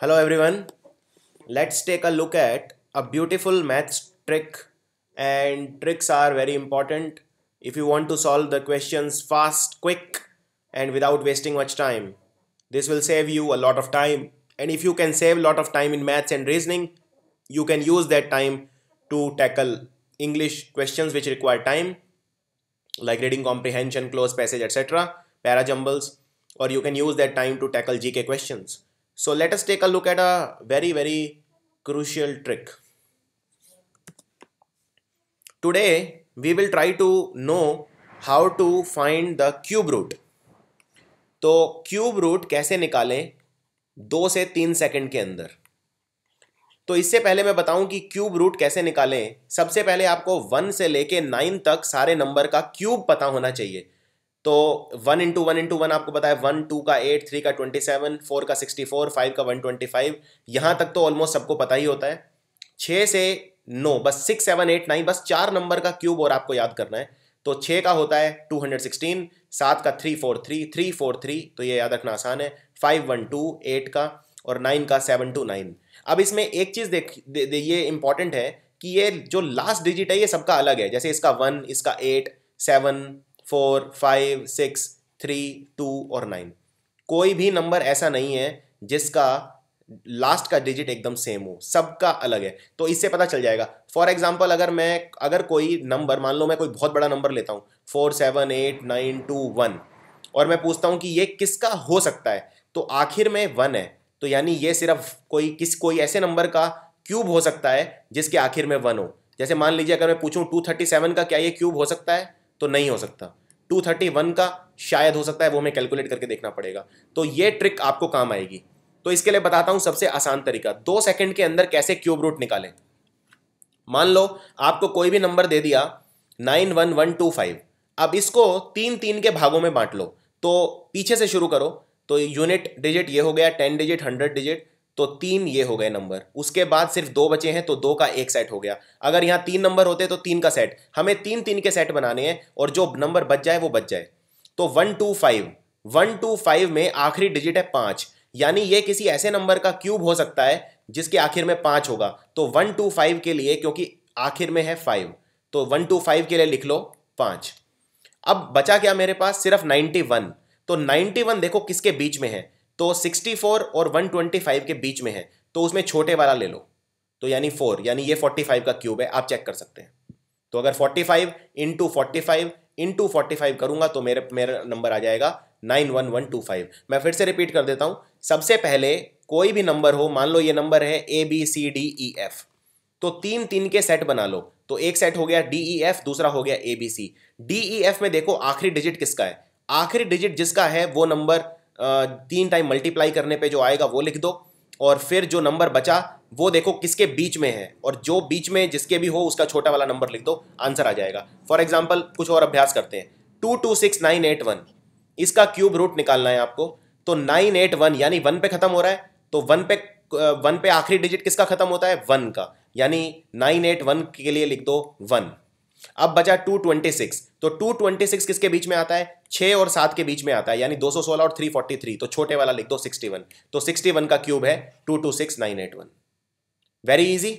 Hello everyone. Let's take a look at a beautiful maths trick, and tricks are very important if you want to solve the questions fast, quick and without wasting much time. This will save you a lot of time, and if you can save a lot of time in maths and reasoning, you can use that time to tackle English questions which require time like reading comprehension, close passage, etc., para jumbles, or you can use that time to tackle GK questions. So let us take a look at a very crucial trick. Today we will try to know how to find the cube root. तो cube root कैसे निकालें 2 से 3 second के अंदर। तो इससे पहले मैं बताऊं कि क्यूब रूट कैसे निकालें। सबसे पहले आपको 1 से लेके 9 तक सारे नंबर का क्यूब पता होना चाहिए। तो 1 × 1 × 1 आपको पता है 1, 2 का 8, 3 का 27, 4 का 64, 5 का 125। यहाँ तक तो ऑलमोस्ट सबको पता ही होता है। 6 से 9, बस 6, 7, 8, 9, बस 4 नंबर का क्यूब और आपको याद करना है। तो 6 का होता है 216, 7 का 343, 343, तो ये याद रखना आसान है। 512, 8 का, और 9 का 729। अब इसमें एक चीज़ ये इंपॉर्टेंट है कि ये जो लास्ट डिजिट है ये सबका अलग है। जैसे इसका 1, इसका 8, 7, 4, 5, 6, 3, 2 और 9। कोई भी नंबर ऐसा नहीं है जिसका लास्ट का डिजिट एकदम सेम हो, सबका अलग है। तो इससे पता चल जाएगा। फॉर एग्जाम्पल अगर कोई नंबर, मान लो मैं कोई बहुत बड़ा नंबर लेता हूँ 4, 7, 8, 9, 2, 1, और मैं पूछता हूँ कि ये किसका हो सकता है, तो आखिर में 1 है, तो यानी ये सिर्फ कोई ऐसे नंबर का क्यूब हो सकता है जिसके आखिर में 1 हो। जैसे मान लीजिए अगर मैं पूछूं 237 का क्या ये क्यूब हो सकता है, तो नहीं हो सकता। 231 का शायद हो सकता है, वो हमें कैलकुलेट करके देखना पड़ेगा। तो ये ट्रिक आपको काम आएगी। तो इसके लिए बताता हूं सबसे आसान तरीका, 2 सेकंड के अंदर कैसे क्यूब रूट निकालें। मान लो आपको कोई भी नंबर दे दिया 91125। अब इसको 3 के भागों में बांट लो। तो पीछे से शुरू करो। तो यूनिट डिजिट ये हो गया, 10 डिजिट, 100 डिजिट, तो 3 ये हो गए नंबर। उसके बाद सिर्फ 2 बचे हैं, तो 2 का एक सेट हो गया। अगर यहाँ 3 नंबर होते तो 3 का सेट। हमें 3 के सेट बनाने हैं, और जो नंबर बच जाए वो बच जाए। तो 125 में आखिरी डिजिट है 5, यानी ये किसी ऐसे नंबर का क्यूब हो सकता है जिसके आखिर में 5 होगा। तो 125 के लिए, क्योंकि आखिर में है 5, तो 125 के लिए लिख लो 5। अब बचा क्या मेरे पास, सिर्फ 91। तो 91 देखो किसके बीच में है, तो 64 और 125 के बीच में है, तो उसमें छोटे वाला ले लो। तो यानी 4, यानी ये 45 का क्यूब है, आप चेक कर सकते हैं। तो अगर 45 इंटू 45 करूंगा तो मेरा नंबर आ जाएगा 91125। मैं फिर से रिपीट कर देता हूं। सबसे पहले कोई भी नंबर हो, मान लो ये नंबर है ABCDEF, तो 3 के सेट बना लो। तो एक सेट हो गया DEF, दूसरा हो गया ABC। DEF में देखो आखिरी डिजिट किसका है, आखिरी डिजिट जिसका है वो नंबर 3 टाइम मल्टीप्लाई करने पे जो आएगा वो लिख दो, और फिर जो नंबर बचा वो देखो किसके बीच में है, और जो बीच में जिसके भी हो उसका छोटा वाला नंबर लिख दो, आंसर आ जाएगा। फॉर एग्जाम्पल कुछ और अभ्यास करते हैं। 226981, इसका क्यूब रूट निकालना है आपको। तो 981 यानी 1 पे खत्म हो रहा है, तो 1 पे आखिरी डिजिट किसका खत्म होता है, 1 का, यानी 981 के लिए लिख दो 1। अब बचा 226, तो 226 किसके बीच में आता है, 6 और 7 के बीच में आता है, यानी 216 और 343, तो छोटे वाला लिख दो 61। तो 61 का क्यूब है 226981। Very easy.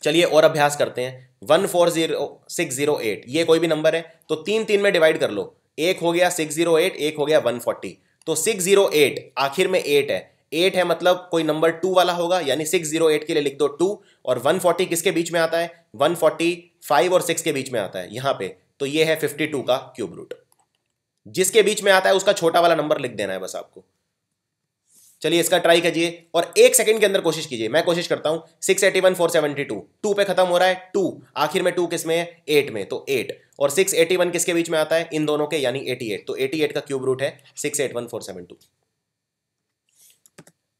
चलिए और अभ्यास करते हैं। 140608, ये कोई भी नंबर है, तो 3 में डिवाइड कर लो। एक हो गया 608, एक हो गया 140। तो 608 आखिर में 8 है, 8 है मतलब कोई नंबर 2 वाला होगा, यानी 608 के लिए लिख दो 2। और 140 किसके बीच में आता है, 140 5 और 6 के बीच में आता है यहाँ पे, तो ये है 52 का क्यूब रूट। जिसके बीच में आता है उसका छोटा वाला नंबर लिख देना है बस आपको। चलिए इसका ट्राई कीजिए और 1 सेकंड के अंदर कोशिश कीजिए। मैं कोशिश करता हूं। 681 472, 2 पे खत्म हो रहा है, 2 आखिर में 2 किस में है, 8 में, तो 8। और 681 किसके बीच में आता है, इन दोनों के, यानी 88। तो 88 का क्यूब रूट है 681 472।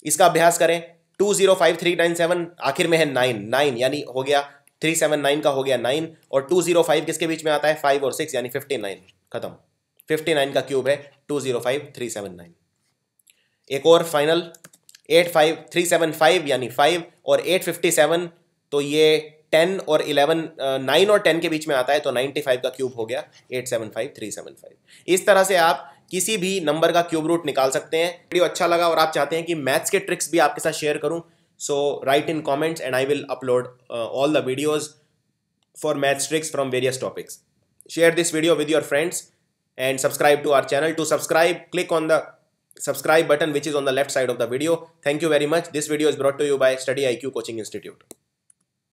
इसका अभ्यास करें। 205397 आखिर में है 9 यानी हो गया 379 का हो गया 9, और 205 किसके बीच में आता है, 5 और 6, यानी 59। खत्म। 59 का क्यूब है 205379। एक और फाइनल, 85375 यानी 5, और 857, तो ये 10 और 11 9 और 10 के बीच में आता है तो 95 का क्यूब हो गया 875375। इस तरह से आप किसी भी नंबर का क्यूब रूट निकाल सकते हैं। वीडियो अच्छा लगा और आप चाहते हैं कि मैथ्स के ट्रिक्स भी आपके साथ शेयर करूं, so write in comments and I will upload all the videos for maths tricks from various topics. Share this video with your friends and subscribe to our channel. To subscribe, click on the subscribe button which is on the left side of the video. Thank you very much. This video is brought to you by Study IQ Coaching Institute.